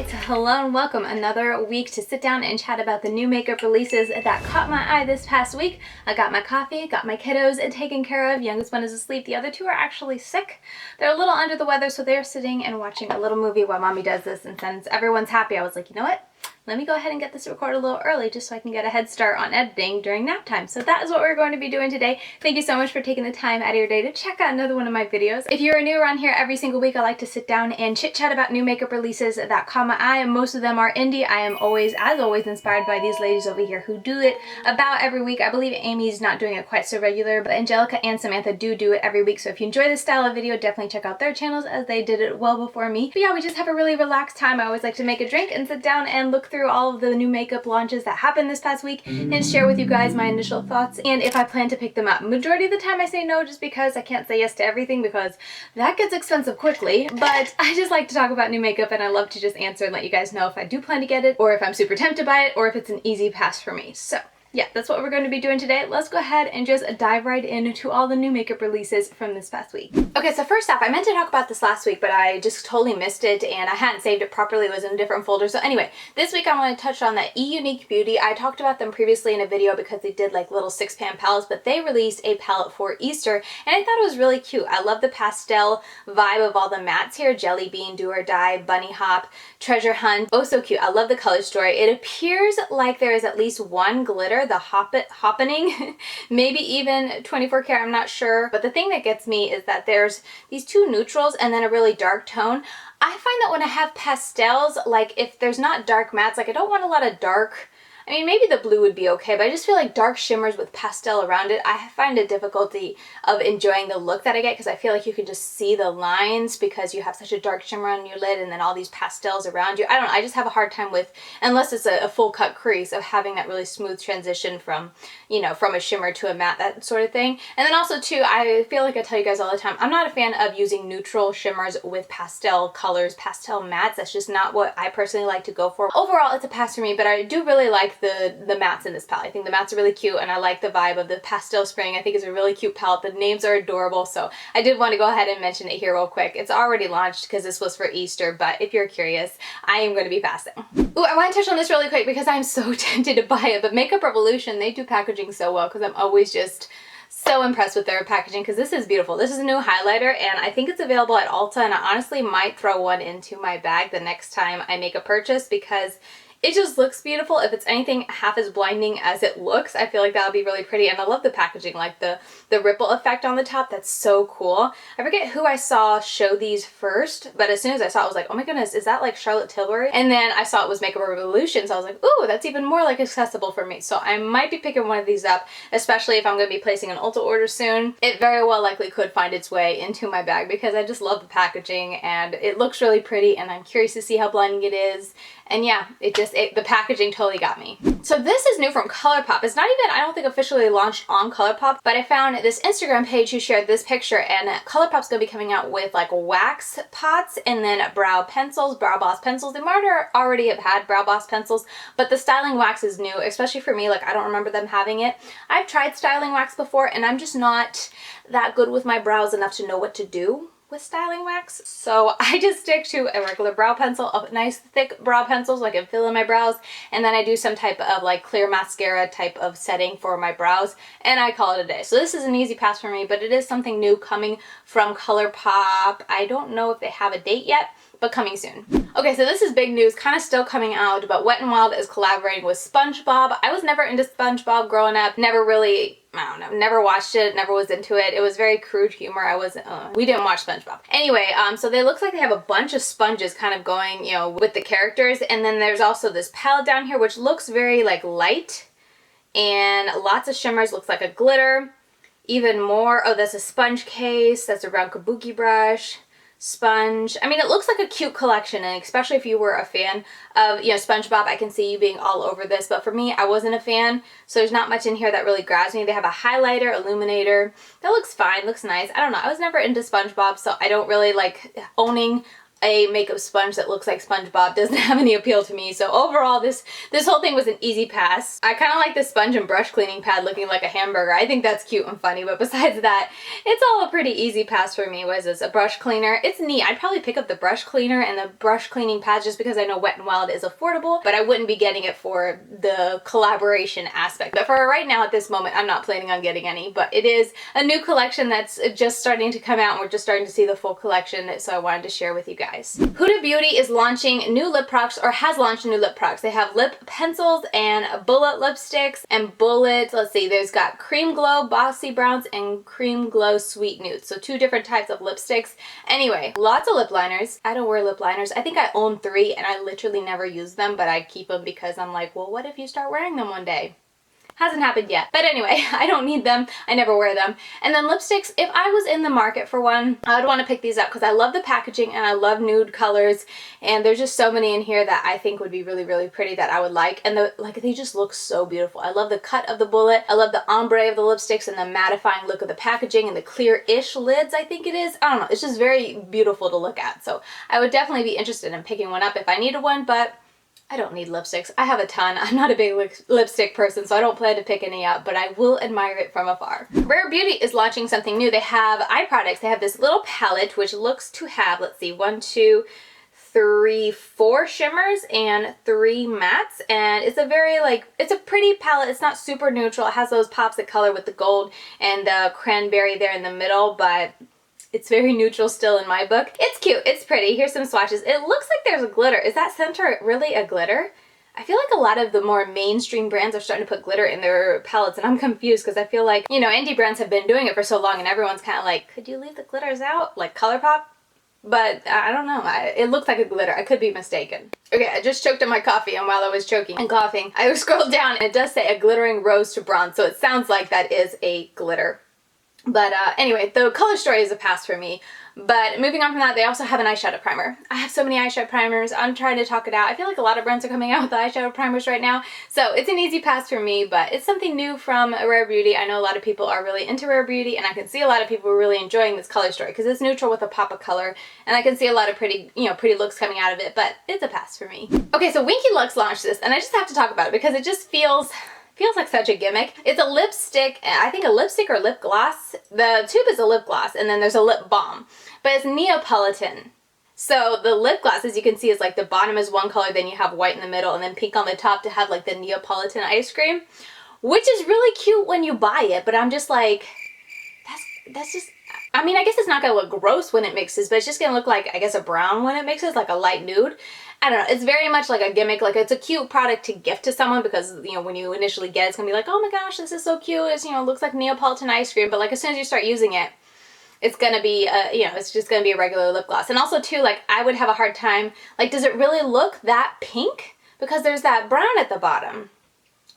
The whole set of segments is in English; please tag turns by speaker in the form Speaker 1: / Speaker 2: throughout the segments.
Speaker 1: Alright, so hello and welcome. Another week to sit down and chat about the new makeup releases that caught my eye this past week. I got my coffee, got my kiddos taken care of. Youngest one is asleep. The other two are actually sick. They're a little under the weather, so they're sitting and watching a little movie while mommy does this. And since everyone's happy, I was like, you know what? Let me go ahead and get this recorded a little early just so I can get a head start on editing during nap time. So that is what we're going to be doing today. Thank you so much for taking the time out of your day to check out another one of my videos. If you're new around here, every single week I like to sit down and chit chat about new makeup releases that caught my eye. Most of them are indie. I am always, as always, inspired by these ladies over here who do it about every week. I believe Amy's not doing it quite so regular, but Angelica and Samantha do it every week. So if you enjoy this style of video, definitely check out their channels as they did it well before me. But yeah, we just have a really relaxed time. I always like to make a drink and sit down and look through all of the new makeup launches that happened this past week and share with you guys my initial thoughts and if I plan to pick them up. Majority of the time I say no just because I can't say yes to everything because that gets expensive quickly, but I just like to talk about new makeup and I love to just answer and let you guys know if I do plan to get it or if I'm super tempted by it or if it's an easy pass for me. So yeah, that's what we're going to be doing today. Let's go ahead and just dive right into all the new makeup releases from this past week. Okay, so first off, I meant to talk about this last week, but I just totally missed it and I hadn't saved it properly. It was in a different folder. So anyway, this week I want to touch on the EUnique Beauty. I talked about them previously in a video because they did like little 6-pan palettes, but they released a palette for Easter and I thought it was really cute. I love the pastel vibe of all the mattes here. Jelly Bean, Do or Die, Bunny Hop, Treasure Hunt. Oh, so cute. I love the color story. It appears like there is at least one glitter, the Happening, maybe even 24 karat, I'm not sure. But the thing that gets me is that there's these two neutrals and then a really dark tone. I find that when I have pastels, like if there's not dark mattes, like I don't want a lot of dark, I mean, maybe the blue would be okay, but I just feel like dark shimmers with pastel around it, I find a difficulty of enjoying the look that I get because I feel like you can just see the lines because you have such a dark shimmer on your lid and then all these pastels around you. I don't know, I just have a hard time with, unless it's a full cut crease, of having that really smooth transition from, you know, from a shimmer to a matte, that sort of thing. And then also too, I feel like I tell you guys all the time, I'm not a fan of using neutral shimmers with pastel colors, pastel mattes. That's just not what I personally like to go for. Overall, it's a pass for me, but I do really like the mattes in this palette. I think the mattes are really cute and I like the vibe of the pastel spring. I think it's a really cute palette. The names are adorable, so I did want to go ahead and mention it here real quick. It's already launched because this was for Easter, but if you're curious, I am going to be passing. Ooh, I want to touch on this really quick because I'm so tempted to buy it, but Makeup Revolution, they do packaging so well because I'm always just so impressed with their packaging because this is beautiful. This is a new highlighter and I think it's available at Ulta and I honestly might throw one into my bag the next time I make a purchase because it just looks beautiful. If it's anything half as blinding as it looks, I feel like that would be really pretty. And I love the packaging, like the ripple effect on the top. That's so cool. I forget who I saw show these first, but as soon as I saw it, I was like, oh my goodness, is that like Charlotte Tilbury? And then I saw it was Makeup Revolution, so I was like, ooh, that's even more like accessible for me. So I might be picking one of these up, especially if I'm going to be placing an Ulta order soon. It very well likely could find its way into my bag because I just love the packaging and it looks really pretty and I'm curious to see how blinding it is. And yeah, the packaging totally got me. So this is new from Colourpop. It's not even, I don't think, officially launched on Colourpop, but I found this Instagram page who shared this picture and Colourpop's gonna be coming out with like wax pots and then brow pencils, brow boss pencils. They might already have had brow boss pencils, but the styling wax is new, especially for me. Like I don't remember them having it. I've tried styling wax before and I'm just not that good with my brows enough to know what to do with styling wax, so I just stick to a regular brow pencil, a nice thick brow pencil so I can fill in my brows, and then I do some type of like clear mascara type of setting for my brows and I call it a day. So this is an easy pass for me, but it is something new coming from Colourpop. I don't know if they have a date yet, but coming soon. Okay, so this is big news, kind of still coming out, but Wet n Wild is collaborating with Spongebob. I was never into Spongebob growing up, never really, I don't know, never watched it, never was into it. It was very crude humor. We didn't watch SpongeBob. Anyway, so they looks like they have a bunch of sponges kind of going, you know, with the characters. And then there's also this palette down here, which looks very like light and lots of shimmers, looks like a glitter. Even more, oh, that's a sponge case. That's a round kabuki brush. Sponge. I mean, it looks like a cute collection, and especially if you were a fan of, you know, SpongeBob, I can see you being all over this, but for me, I wasn't a fan, so there's not much in here that really grabs me. They have a highlighter, illuminator. That looks fine, looks nice. I don't know. I was never into SpongeBob, so I don't really like owning a makeup sponge that looks like Spongebob doesn't have any appeal to me. So overall, this whole thing was an easy pass. I kind of like the sponge and brush cleaning pad looking like a hamburger. I think that's cute and funny, but besides that, it's all a pretty easy pass for me. What is this? A brush cleaner. It's neat. I'd probably pick up the brush cleaner and the brush cleaning pads just because I know Wet n Wild is affordable, but I wouldn't be getting it for the collaboration aspect. But for right now, at this moment, I'm not planning on getting any, but it is a new collection that's just starting to come out, and we're just starting to see the full collection, so I wanted to share with you guys. Huda Beauty is launching new lip products, or has launched new lip products. They have lip pencils and bullet lipsticks and bullet, let's see, there's got Cream Glow Bossy Browns and Cream Glow Sweet Nudes. So 2 different types of lipsticks. Anyway, lots of lip liners. I don't wear lip liners. I think I own 3 and I literally never use them, but I keep them because I'm like, well, what if you start wearing them one day? Hasn't happened yet. But anyway, I don't need them. I never wear them. And then lipsticks, if I was in the market for one, I would want to pick these up because I love the packaging and I love nude colors. And there's just so many in here that I think would be really, really pretty that I would like. And they just look so beautiful. I love the cut of the bullet. I love the ombre of the lipsticks and the mattifying look of the packaging and the clear-ish lids, I think it is. I don't know. It's just very beautiful to look at. So I would definitely be interested in picking one up if I needed one, but I don't need lipsticks. I have a ton. I'm not a big lipstick person, so I don't plan to pick any up, but I will admire it from afar. Rare Beauty is launching something new. They have eye products. They have this little palette, which looks to have, let's see, 1, 2, 3, 4 shimmers and 3 mattes, and it's a very it's a pretty palette. It's not super neutral. It has those pops of color with the gold and the cranberry there in the middle, but it's very neutral still in my book. It's cute. It's pretty. Here's some swatches. It looks like there's a glitter. Is that center really a glitter? I feel like a lot of the more mainstream brands are starting to put glitter in their palettes, and I'm confused because I feel like, you know, indie brands have been doing it for so long and everyone's kind of like, could you leave the glitters out? Like Colourpop? But I don't know. It looks like a glitter. I could be mistaken. Okay, I just choked on my coffee, and while I was choking and coughing, I scrolled down and it does say a glittering rose to bronze, so it sounds like that is a glitter. But anyway, the color story is a pass for me. But moving on from that, they also have an eyeshadow primer. I have so many eyeshadow primers. I'm trying to talk it out. I feel like a lot of brands are coming out with the eyeshadow primers right now. So it's an easy pass for me, but it's something new from Rare Beauty. I know a lot of people are really into Rare Beauty, and I can see a lot of people really enjoying this color story because it's neutral with a pop of color, and I can see a lot of pretty, pretty looks coming out of it, but it's a pass for me. Okay, so Winky Luxe launched this, and I just have to talk about it because it just feels like such a gimmick. It's a lipstick, I think a lipstick or lip gloss. The tube is a lip gloss, and then there's a lip balm, but it's Neapolitan. So the lip gloss, as you can see, is like the bottom is one color, then you have white in the middle, and then pink on the top to have like the Neapolitan ice cream, which is really cute when you buy it, but I'm just like, that's just, I mean, I guess it's not gonna look gross when it mixes, but it's just gonna look like, I guess, a brown when it mixes, like a light nude. I don't know, it's very much like a gimmick. Like, it's a cute product to gift to someone because, you know, when you initially get it, it's gonna be like, oh my gosh, this is so cute. It's, you know, looks like Neapolitan ice cream. But like, as soon as you start using it, it's gonna be, it's just gonna be a regular lip gloss. And also too, like, I would have a hard time, like, does it really look that pink? Because there's that brown at the bottom.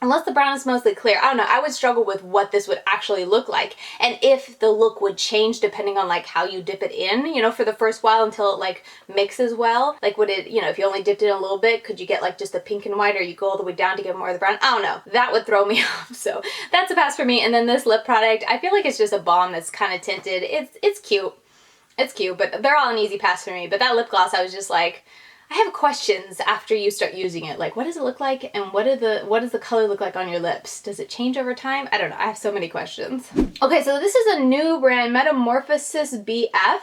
Speaker 1: Unless the brown is mostly clear. I don't know. I would struggle with what this would actually look like. And if the look would change depending on like how you dip it in, you know, for the first while until it like mixes well. Like would it, you know, if you only dipped it in a little bit, could you get like just a pink and white, or you go all the way down to get more of the brown? I don't know. That would throw me off. So that's a pass for me. And then this lip product, I feel like it's just a balm that's kind of tinted. It's cute. It's cute, but they're all an easy pass for me. But that lip gloss, I was just like, I have questions after you start using it. Like, what does it look like, and what does the color look like on your lips? Does it change over time? I don't know. I have so many questions. Okay, so this is a new brand, Metamorphosis BF.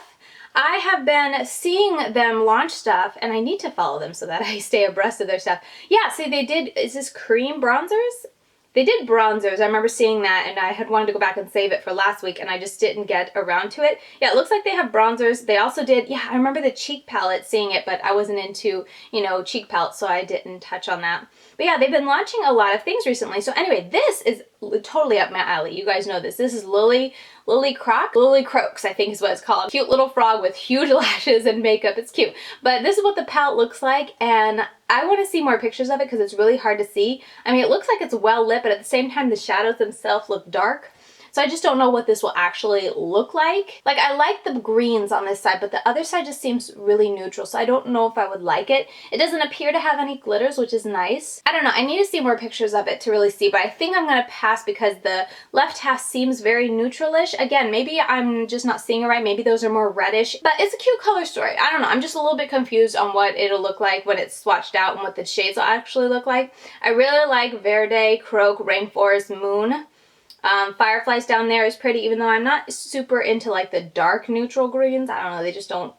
Speaker 1: I have been seeing them launch stuff, and I need to follow them so that I stay abreast of their stuff. Yeah, see, they did, is this cream bronzers? They did bronzers. I remember seeing that, and I had wanted to go back and save it for last week, and I just didn't get around to it. Yeah, it looks like they have bronzers. They also did, yeah, I remember the cheek palette, seeing it, but I wasn't into, you know, cheek palettes, so I didn't touch on that. But yeah, they've been launching a lot of things recently. So anyway, this is totally up my alley. You guys know this. This is Lily Croaks, I think is what it's called. Cute little frog with huge lashes and makeup. It's cute. But this is what the palette looks like, and I want to see more pictures of it because it's really hard to see. I mean, it looks like it's well lit, but at the same time, the shadows themselves look dark. So I just don't know what this will actually look like. Like, I like the greens on this side, but the other side just seems really neutral. So I don't know if I would like it. It doesn't appear to have any glitters, which is nice. I don't know. I need to see more pictures of it to really see, but I think I'm going to pass because the left half seems very neutralish. Again, maybe I'm just not seeing it right. Maybe those are more reddish, but it's a cute color story. I don't know. I'm just a little bit confused on what it'll look like when it's swatched out and what the shades will actually look like. I really like Verde, Croak, Rainforest, Moon. Fireflies down there is pretty, even though I'm not super into like the dark neutral greens. I don't know, they just don't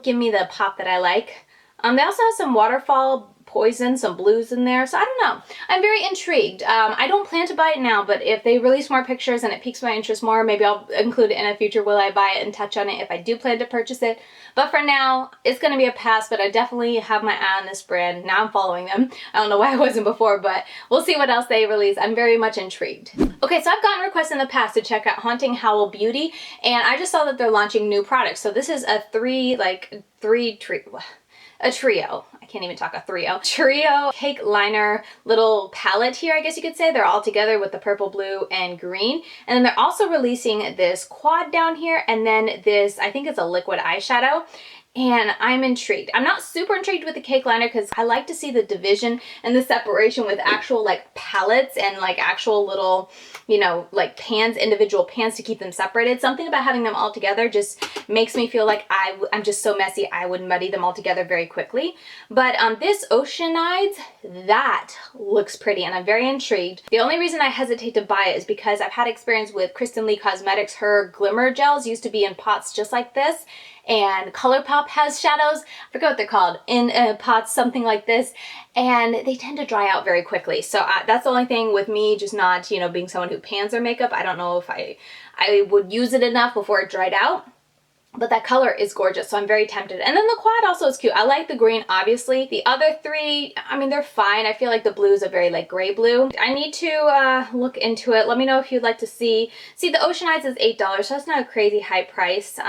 Speaker 1: give me the pop that I like. They also have some Waterfall, Poison, some blues in there, so I don't know. I'm very intrigued. I don't plan to buy it now, but if they release more pictures and it piques my interest more, maybe I'll include it in a future Will I Buy It and touch on it if I do plan to purchase it. But for now, it's going to be a pass, but I definitely have my eye on this brand. Now I'm following them. I don't know why I wasn't before, but we'll see what else they release. I'm very much intrigued. Okay, so I've gotten requests in the past to check out Howl Beauty, and I just saw that they're launching new products. So this is a trio. I can't even talk, a trio cake liner little palette here, I guess you could say. They're all together with the purple, blue, and green. And then they're also releasing this quad down here, and then this, I think it's a liquid eyeshadow. And I'm intrigued. I'm not super intrigued with the cake liner because I like to see the division and the separation with actual like palettes and like actual little, you know, like pans, individual pans to keep them separated. Something about having them all together just makes me feel like I'm just so messy, I would muddy them all together very quickly. But this Oceanides, that looks pretty and I'm very intrigued. The only reason I hesitate to buy it is because I've had experience with Milani Cosmetics. Her glimmer gels used to be in pots just like this. And Colourpop has shadows, I forget what they're called, in pots, something like this, and they tend to dry out very quickly. So that's the only thing with me, just not, you know, being someone who pans their makeup. I don't know if I would use it enough before it dried out. But that color is gorgeous, so I'm very tempted. And then the quad also is cute. I like the green, obviously. The other three, I mean, they're fine. I feel like the blue is a very, like, gray blue. I need to look into it. Let me know if you'd like to see. See, the Oceanides is $8, so that's not a crazy high price.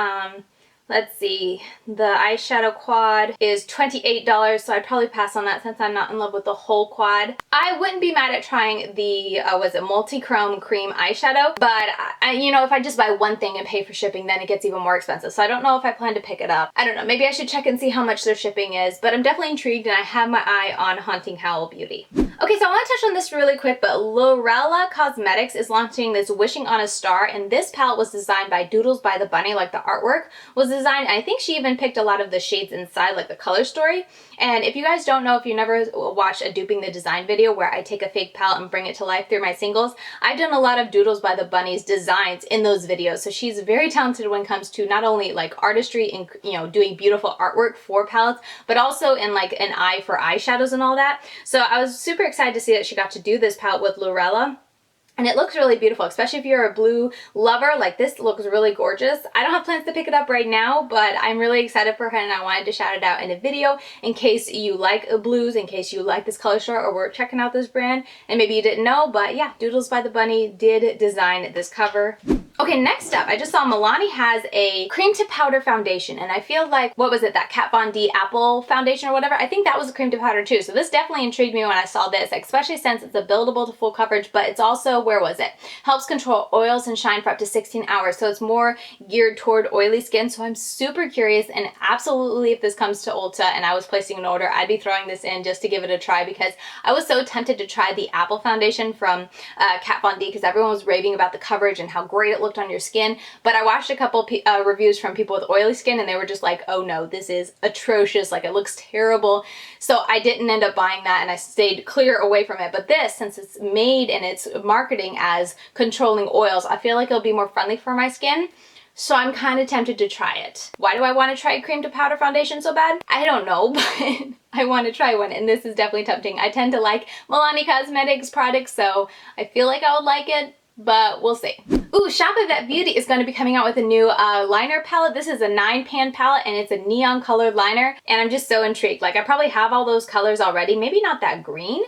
Speaker 1: Let's see, the eyeshadow quad is $28, so I'd probably pass on that since I'm not in love with the whole quad. I wouldn't be mad at trying the, multi-chrome cream eyeshadow, but you know, if I just buy one thing and pay for shipping, then it gets even more expensive. So I don't know if I plan to pick it up. I don't know, maybe I should check and see how much their shipping is, but I'm definitely intrigued and I have my eye on Howl Beauty. Okay, so I want to touch on this really quick, but Lurella Cosmetics is launching this Wishing on a Star, and this palette was designed by Doodles by the Bunny, like the artwork was designed. I think she even picked a lot of the shades inside, like the color story. And if you guys don't know, if you never watched a Duping the Design video where I take a fake palette and bring it to life through my singles, I've done a lot of Doodles by the Bunny's designs in those videos. So she's very talented when it comes to not only like artistry and, you know, doing beautiful artwork for palettes, but also in like an eye for eyeshadows and all that. So I was super excited to see that she got to do this palette with Lurella. And it looks really beautiful, especially if you're a blue lover. Like, this looks really gorgeous. I don't have plans to pick it up right now, but I'm really excited for her and I wanted to shout it out in a video in case you like blues, in case you like this color chart or were checking out this brand and maybe you didn't know. But yeah, Doodles by the Bunny did design this cover. Okay, next up, I just saw Milani has a cream to powder foundation, and I feel like, what was it, that Kat Von D apple foundation or whatever? I think that was a cream to powder too. So this definitely intrigued me when I saw this, especially since it's a buildable to full coverage, but it's also, where was it? Helps control oils and shine for up to 16 hours. So it's more geared toward oily skin. So I'm super curious, and absolutely if this comes to Ulta and I was placing an order, I'd be throwing this in just to give it a try, because I was so tempted to try the apple foundation from Kat Von D because everyone was raving about the coverage and how great it looked on your skin. But I watched a couple reviews from people with oily skin and they were just like, oh no, this is atrocious, like it looks terrible. So I didn't end up buying that and I stayed clear away from it. But this, since it's made and it's marketing as controlling oils, I feel like it'll be more friendly for my skin. So I'm kind of tempted to try it. Why do I want to try a cream to powder foundation so bad? I don't know, but I want to try one, and this is definitely tempting. I tend to like Milani Cosmetics products, so I feel like I would like it, but we'll see. Ooh, Shop Ivette Beauty is going to be coming out with a new liner palette. This is a 9-pan palette and it's a neon colored liner, and I'm just so intrigued. Like, I probably have all those colors already. Maybe not that green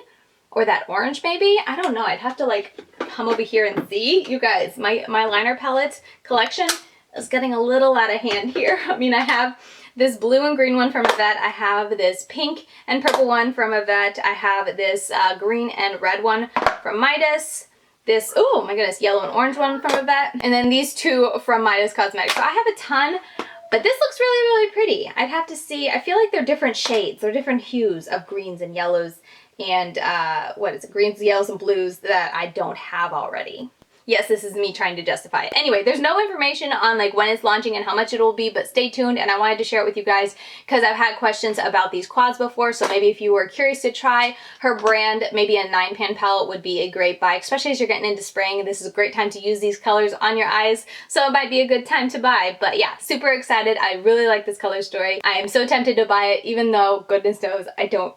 Speaker 1: or that orange maybe. I don't know. I'd have to like come over here and see. You guys, my liner palette collection is getting a little out of hand here. I mean, I have this blue and green one from Ivette. I have this pink and purple one from Ivette. I have this green and red one from Midas. this, oh my goodness, yellow and orange one from Ivette, and then these two from Midas Cosmetics. So I have a ton, but this looks really, really pretty. I'd have to see, I feel like they're different shades, they're different hues of greens and yellows and what is it, greens, yellows, and blues that I don't have already. Yes, this is me trying to justify it. Anyway, there's no information on like when it's launching and how much it'll be, but stay tuned, and I wanted to share it with you guys because I've had questions about these quads before, so maybe if you were curious to try her brand, maybe a 9-pan palette would be a great buy, especially as you're getting into spring. This is a great time to use these colors on your eyes, so it might be a good time to buy. But yeah, super excited. I really like this color story. I am so tempted to buy it, even though goodness knows I don't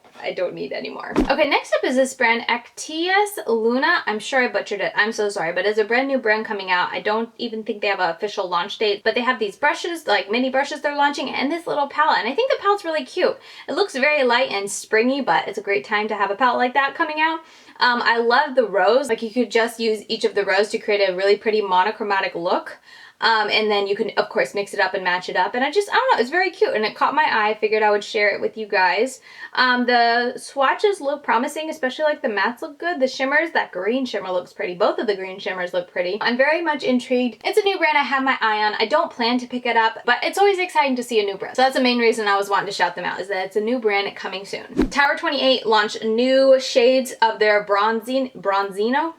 Speaker 1: need any more. Okay, next up is this brand, Actias Luna. I'm sure I butchered it. I'm so sorry, but it's a brand new brand coming out. I don't even think they have an official launch date, but they have these brushes, like mini brushes they're launching, and this little palette, and I think the palette's really cute. It looks very light and springy, but it's a great time to have a palette like that coming out. I love the rose. Like, you could just use each of the rose to create a really pretty monochromatic look. And then you can, of course, mix it up and match it up. And I don't know, it's very cute and it caught my eye. I figured I would share it with you guys. The swatches look promising, especially like the mattes look good. The shimmers, that green shimmer looks pretty. Both of the green shimmers look pretty. I'm very much intrigued. It's a new brand I have my eye on. I don't plan to pick it up, but it's always exciting to see a new brand. So that's the main reason I was wanting to shout them out, is that it's a new brand coming soon. Tower 28 launched new shades of their Bronzino.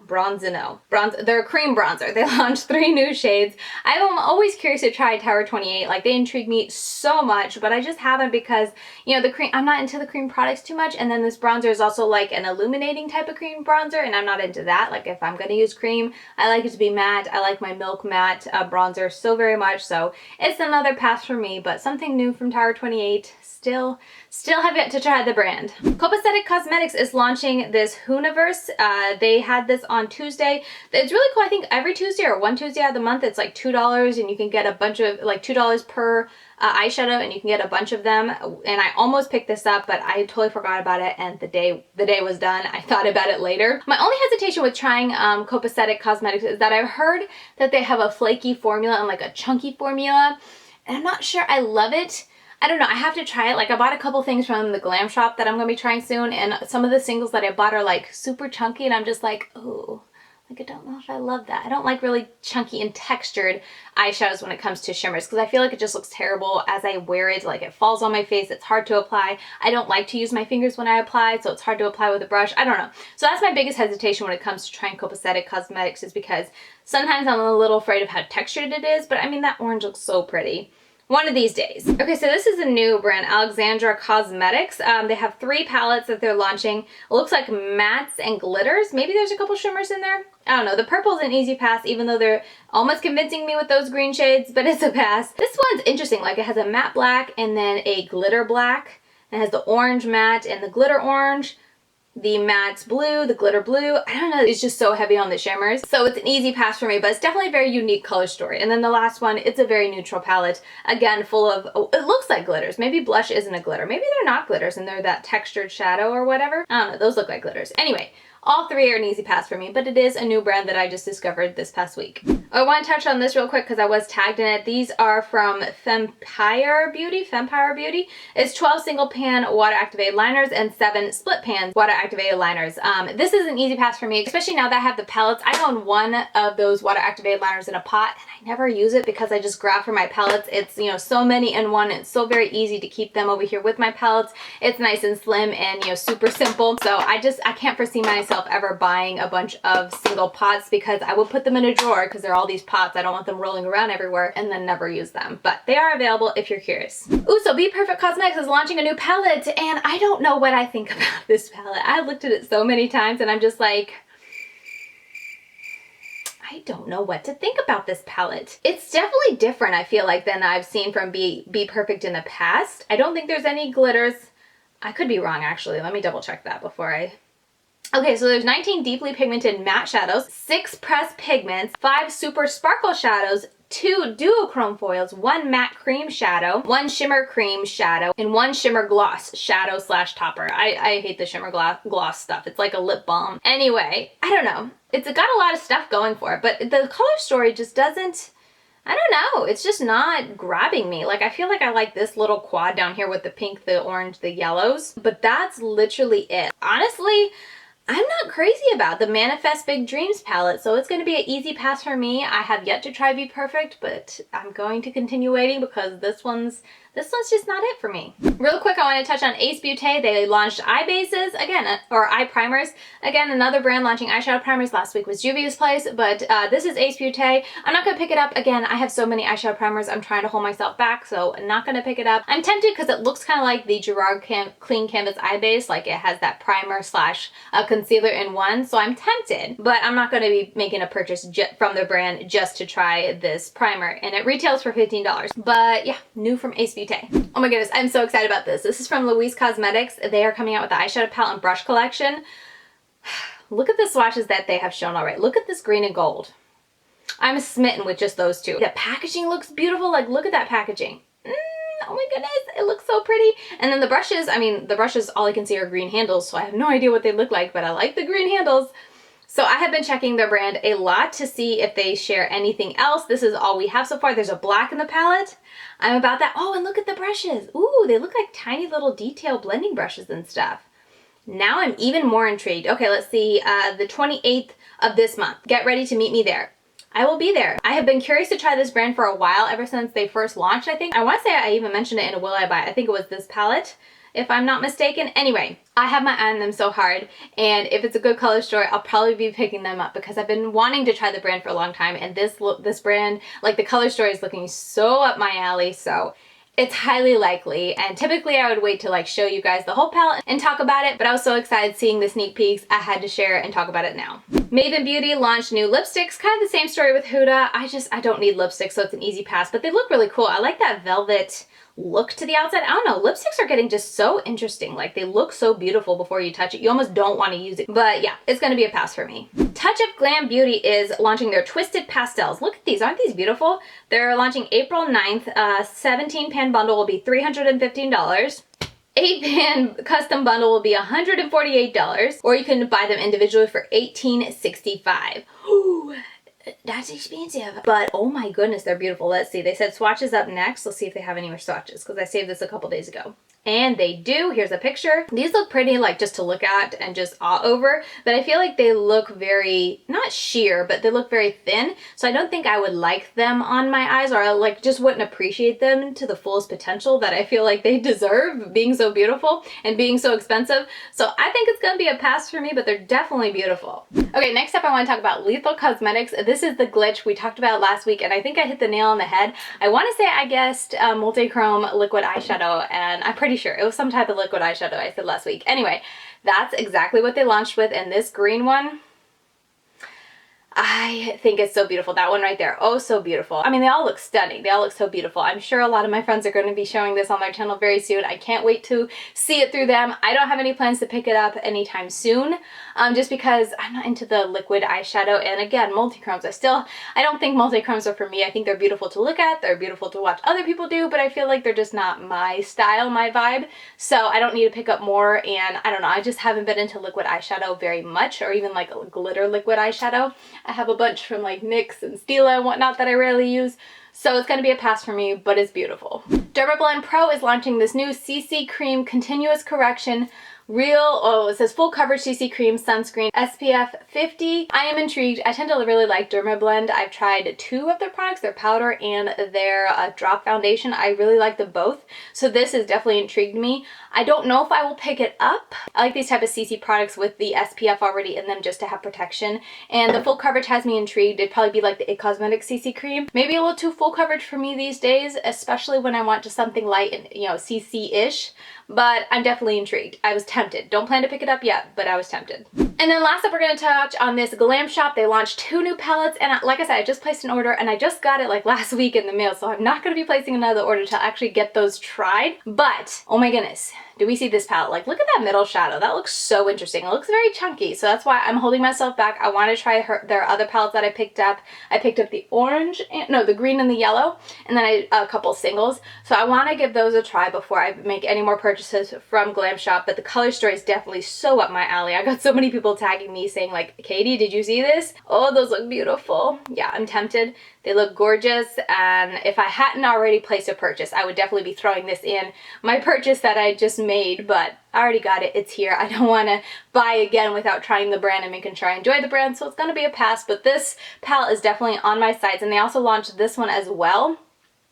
Speaker 1: Their cream bronzer. They launched 3 new shades. I'm always curious to try Tower 28. Like, they intrigue me so much, but I just haven't because, you know, the cream, I'm not into the cream products too much, and then this bronzer is also like an illuminating type of cream bronzer, and I'm not into that. Like, if I'm gonna use cream, I like it to be matte. I like my Milk Matte bronzer so very much, so it's another pass for me, but something new from Tower 28. Still have yet to try the brand. Copacetic Cosmetics is launching this Hooniverse. They had this on Tuesday. It's really cool. I think every Tuesday or one Tuesday out of the month, it's like $2, and you can get a bunch of, like $2 per eyeshadow, and you can get a bunch of them. And I almost picked this up, but I totally forgot about it, and the day was done. I thought about it later. My only hesitation with trying Copacetic Cosmetics is that I've heard that they have a flaky formula and like a chunky formula, and I'm not sure I love it. I don't know, I have to try it. Like, I bought a couple things from the Glamshop that I'm going to be trying soon, and some of the singles that I bought are like super chunky, and I'm just like, oh, like, I don't know if I love that. I don't like really chunky and textured eyeshadows when it comes to shimmers, because I feel like it just looks terrible as I wear it. Like, it falls on my face, it's hard to apply. I don't like to use my fingers when I apply, so it's hard to apply with a brush. I don't know. So that's my biggest hesitation when it comes to trying Copacetic Cosmetics, is because sometimes I'm a little afraid of how textured it is, but I mean, that orange looks so pretty. One of these days. Okay, so this is a new brand, Alexandra Cosmetics. They have 3 palettes that they're launching. It looks like mattes and glitters. Maybe there's a couple shimmers in there. I don't know. The purple's an easy pass, even though they're almost convincing me with those green shades, but it's a pass. This one's interesting. Like, it has a matte black and then a glitter black. It has the orange matte and the glitter orange. The matte blue, the glitter blue. I don't know, it's just so heavy on the shimmers. So it's an easy pass for me, but it's definitely a very unique color story. And then the last one, it's a very neutral palette. Again, full of, oh, it looks like glitters. Maybe blush isn't a glitter. Maybe they're not glitters and they're that textured shadow or whatever. I don't know, those look like glitters. Anyway, all 3 are an easy pass for me, but it is a new brand that I just discovered this past week. I want to touch on this real quick because I was tagged in it. These are from Femmpire Beauty. It's 12 single pan water activated liners and 7 split pan water activated liners. This is an easy pass for me, especially now that I have the palettes. I own one of those water activated liners in a pot, and I never use it because I just grab for my palettes. It's, you know, so many in one. It's so very easy to keep them over here with my palettes. It's nice and slim and, you know, super simple. So I can't foresee myself ever buying a bunch of single pots because I will put them in a drawer because they're all these pots. I don't want them rolling around everywhere and then never use them. But they are available if you're curious. Ooh, so BPerfect Cosmetics is launching a new palette, and I don't know what I think about this palette. I've looked at it so many times and I'm just like, I don't know what to think about this palette. It's definitely different, I feel like, than I've seen from BPerfect in the past. I don't think there's any glitters. I could be wrong, actually. Let me double check that before I... Okay, so there's 19 deeply pigmented matte shadows, 6 pressed pigments, 5 super sparkle shadows, 2 duochrome foils, 1 matte cream shadow, 1 shimmer cream shadow, and 1 shimmer gloss shadow / topper. I hate the shimmer gloss stuff. It's like a lip balm. Anyway, I don't know. It's got a lot of stuff going for it, but the color story just doesn't... I don't know, it's just not grabbing me. Like, I feel like I like this little quad down here with the pink, the orange, the yellows, but that's literally it. Honestly, I'm not crazy about the Manifest Big Dreams palette, so it's going to be an easy pass for me. I have yet to try BPerfect, but I'm going to continue waiting because this one's just not it for me. Real quick, I want to touch on Ace Beauty. They launched eye bases again, or eye primers. Again, another brand launching eyeshadow primers. Last week was Juvia's Place, but this is Ace Beauty. I'm not going to pick it up. Again, I have so many eyeshadow primers. I'm trying to hold myself back, so I'm not going to pick it up. I'm tempted because it looks kind of like the Gerard Clean Canvas eye base. Like it has that primer slash concealer in one, so I'm tempted, but I'm not going to be making a purchase from the brand just to try this primer, and it retails for $15. But yeah, new from Ace Beauty. Oh my goodness, I'm so excited about this. This is from Lois Cosmetics. They are coming out with the eyeshadow palette and brush collection. Look at the swatches that they have shown already. Look at this green and gold. I'm smitten with just those two. The packaging looks beautiful. Like, look at that packaging. Oh my goodness, it looks so pretty. And then the brushes, I mean, the brushes, all I can see are green handles, so I have no idea what they look like, but I like the green handles. So I have been checking their brand a lot to see if they share anything else. This is all we have so far. There's a black in the palette. I'm about that. Oh, and look at the brushes. Ooh, they look like tiny little detail blending brushes and stuff. Now I'm even more intrigued. Okay, let's see, the 28th of this month. Get ready to meet me there. I will be there. I have been curious to try this brand for a while, ever since they first launched, I think. I want to say I even mentioned it in a Will I Buy. I think it was this palette, if I'm not mistaken. Anyway, I have my eye on them so hard, and if it's a good color story, I'll probably be picking them up because I've been wanting to try the brand for a long time, and this brand, like the color story is looking so up my alley, so it's highly likely. And typically I would wait to like show you guys the whole palette and talk about it, but I was so excited seeing the sneak peeks, I had to share and talk about it now. Maven Beauty launched new lipsticks, kind of the same story with Huda. I don't need lipsticks, so it's an easy pass, but they look really cool. I like that velvet look to the outside. I don't know, lipsticks are getting just so interesting. Like, they look so beautiful before you touch it. You almost don't want to use it. But yeah, it's going to be a pass for me. Touch of Glam Beauty is launching their Twisted Pastels. Look at these. Aren't these beautiful? They're launching April 9th. 17 pan bundle will be $315. 8-pan custom bundle will be $148, or you can buy them individually for $18.65. Ooh, that's expensive. But oh my goodness, they're beautiful. Let's see. They said swatches up next. Let's see if they have any more swatches, because I saved this a couple days ago. And they do. Here's a picture. These look pretty, like, just to look at and just awe over, but I feel like they look very, not sheer, but they look very thin. So I don't think I would like them on my eyes, or I like just wouldn't appreciate them to the fullest potential that I feel like they deserve, being so beautiful and being so expensive. So I think it's gonna be a pass for me, but they're definitely beautiful. Okay, next up I want to talk about Lethal Cosmetics. This is the glitch we talked about last week, and I think I hit the nail on the head. I want to say I guessed multi-chrome liquid eyeshadow, and I'm pretty sure it was some type of liquid eyeshadow I said last week. Anyway, that's exactly what they launched with, and this green one, I think it's so beautiful. That one right there, oh so beautiful. I mean, they all look stunning. They all look so beautiful. I'm sure a lot of my friends are going to be showing this on their channel very soon. I can't wait to see it through them. I don't have any plans to pick it up anytime soon, just because I'm not into the liquid eyeshadow. And again, multi-chromes, I don't think multi-chromes are for me. I think they're beautiful to look at. They're beautiful to watch other people do, but I feel like they're just not my style, my vibe. So I don't need to pick up more, and I don't know. I just haven't been into liquid eyeshadow very much, or even like glitter liquid eyeshadow. I have a bunch from like NYX and Stila and whatnot that I rarely use, so it's going to be a pass for me, but it's beautiful. DermaBlend Pro is launching this new CC Cream Continuous Correction it says full coverage CC cream sunscreen SPF 50. I am intrigued. I tend to really like DermaBlend. I've tried 2 of their products, their powder and their drop foundation. I really like them both, so this has definitely intrigued me. I don't know if I will pick it up. I like these type of CC products with the SPF already in them just to have protection, and the full coverage has me intrigued. It'd probably be like the It Cosmetics CC cream. Maybe a little too full coverage for me these days, especially when I want just something light and, you know, CC-ish. But I'm definitely intrigued. I was tempted. Don't plan to pick it up yet, but I was tempted. And then last up, we're going to touch on this Glamshop. They launched 2 new palettes, and like I said, I just placed an order, and I just got it like last week in the mail, so I'm not going to be placing another order to actually get those tried. But oh my goodness, do we see this palette? Like, look at that middle shadow. That looks so interesting. It looks very chunky, so that's why I'm holding myself back. I want to try their other palettes that I picked up. I picked up the orange, the green and the yellow, and then a couple singles. So I want to give those a try before I make any more purchases from Glamshop. But the color story is definitely so up my alley. I got so many people tagging me saying like, Katie, did you see this? Oh, those look beautiful. Yeah, I'm tempted. They look gorgeous, and if I hadn't already placed a purchase, I would definitely be throwing this in my purchase that I just made, but I already got it. It's here. I don't want to buy again without trying the brand and making sure I enjoy the brand, so it's going to be a pass. But this palette is definitely on my sights, and they also launched this one as well,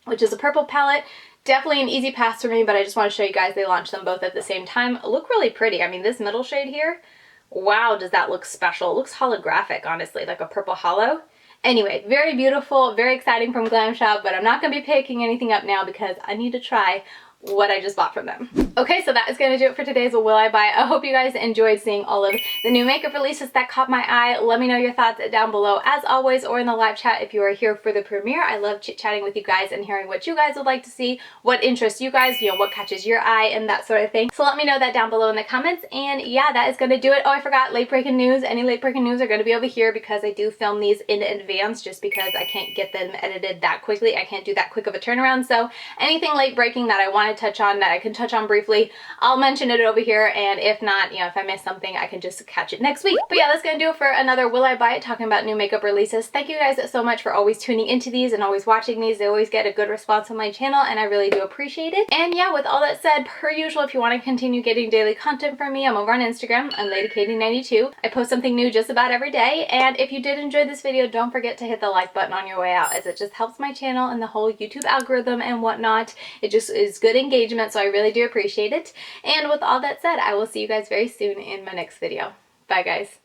Speaker 1: which is a purple palette. Definitely an easy pass for me, but I just want to show you guys they launched them both at the same time. Look really pretty. I mean, this middle shade here, wow, does that look special. It looks holographic, honestly, like a purple hollow. Anyway, very beautiful, very exciting from Glamshop, but I'm not going to be picking anything up now because I need to try what I just bought from them. Okay, so that is going to do it for today's Will I Buy. I hope you guys enjoyed seeing all of the new makeup releases that caught my eye. Let me know your thoughts down below as always, or in the live chat if you are here for the premiere. I love chit-chatting with you guys and hearing what you guys would like to see, what interests you guys, you know, what catches your eye and that sort of thing. So let me know that down below in the comments. And yeah, that is going to do it. Oh, I forgot, late breaking news. Any late breaking news are going to be over here because I do film these in advance just because I can't get them edited that quickly. I can't do that quick of a turnaround. So anything late breaking that I want to touch on, that I can touch on briefly, I'll mention it over here, and if not, you know, if I miss something, I can just catch it next week. But yeah, that's gonna do it for another Will I Buy It, talking about new makeup releases. Thank you guys so much for always tuning into these and always watching these. They always get a good response on my channel, and I really do appreciate it. And yeah, with all that said, per usual, if you want to continue getting daily content from me, I'm over on Instagram. I'm LadyKatie92. I post something new just about every day, and if you did enjoy this video, don't forget to hit the like button on your way out, as it just helps my channel and the whole YouTube algorithm and whatnot. It just is good engagement, so I really do appreciate it. And with all that said, I will see you guys very soon in my next video. Bye guys.